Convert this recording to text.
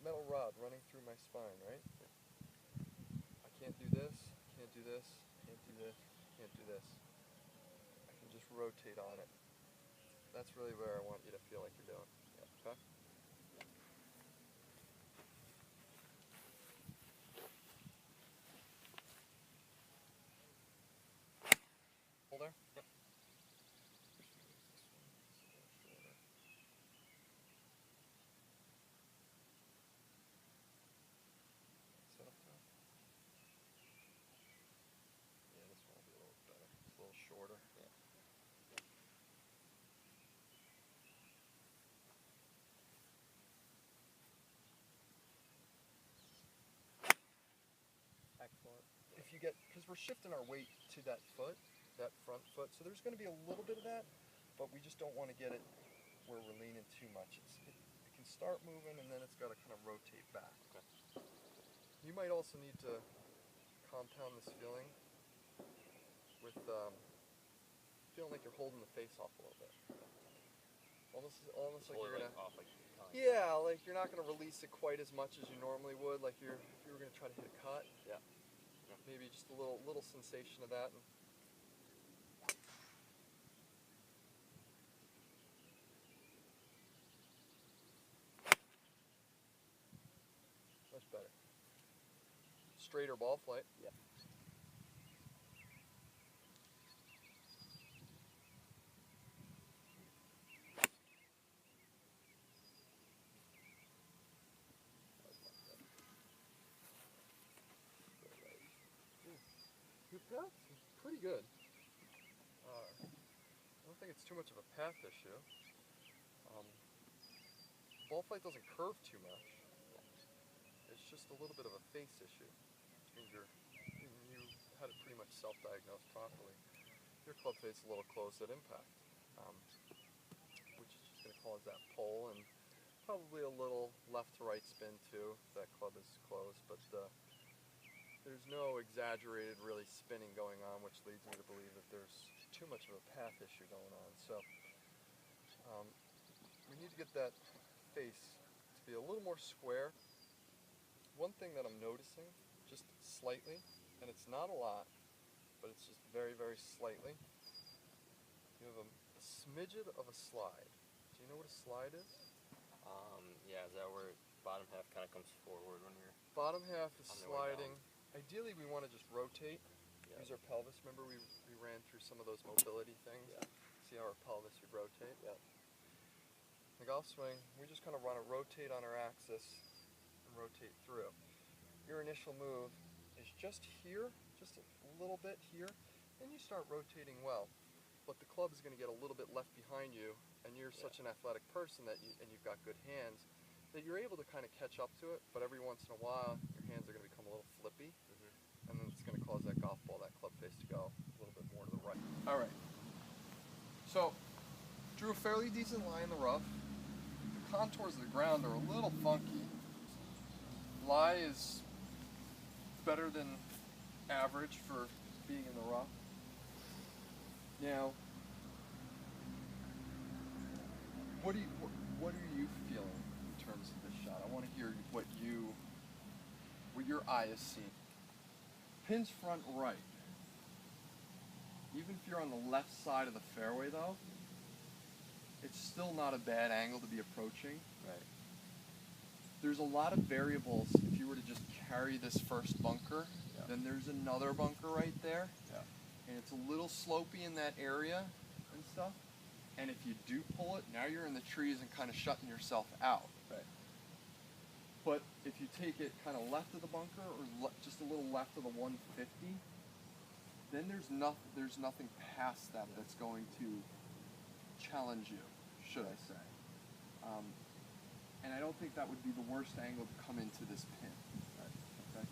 metal rod running through my spine, right? I can't do this, can't do this, can't do this, can't do this. I can just rotate on it. That's really where I want you to feel like you're doing. Okay? Hold there. Yep. Set up top. Yeah, this one will be a little better. It's a little shorter. Yeah. Excellent. If you get, because we're shifting our weight to that foot, that front foot, so there's going to be a little bit of that, but we just don't want to get it where we're leaning too much. It can start moving and then it's got to kind of rotate back. Okay. You might also need to compound this feeling with feeling like you're holding the face off a little bit. Almost like you're gonna. Off, like, yeah, like you're not gonna release it quite as much as you normally would. Like if you were gonna try to hit a cut. Yeah. Maybe just a little sensation of that. Much better. Straighter ball flight. Yeah. Your path is pretty good. I don't think it's too much of a path issue. Ball flight doesn't curve too much. It's just a little bit of a face issue. You had it pretty much self-diagnosed properly. Your club face is a little closed at impact, which is just going to cause that pull and probably a little left to right spin too if that club is closed. But there's no exaggerated really spinning going on, which leads me to believe that there's too much of a path issue going on. So we need to get that face to be a little more square. One thing that I'm noticing, just slightly, and it's not a lot, but it's just very, very slightly, you have a smidget of a slide. Do you know what a slide is? Yeah, is that where bottom half kind of comes forward when you're... Bottom half is on the way sliding. down. Ideally, we want to just rotate. Yeah. Use our pelvis. Remember we ran through some of those mobility things? Yeah. See how our pelvis would rotate? Yep. The golf swing, we just kind of want to rotate on our axis and rotate through. Your initial move is just here, just a little bit here, and you start rotating well. But the club is going to get a little bit left behind you, and you're such an athletic person that and you've got good hands, that you're able to kind of catch up to it, but every once in a while, your hands are going to become a little flippy, and then it's going to cause that golf ball, that club face to go a little bit more to the right. All right. So, drew a fairly decent line in the rough. The contours of the ground are a little funky. Lie is better than average for being in the rough. Now, what are you feeling in terms of this shot? I want to hear what your eye is seeing. Pin's front right. Even if you're on the left side of the fairway though, it's still not a bad angle to be approaching. Right. There's a lot of variables. If you were to just carry this first bunker, then there's another bunker right there. Yeah. And it's a little slopey in that area and stuff. And if you do pull it, now you're in the trees and kind of shutting yourself out. Right. But if you take it kind of left of the bunker or just a little left of the 150, then there's nothing past that that's going to challenge you, should I say. And I don't think that would be the worst angle to come into this pin. Right. Okay?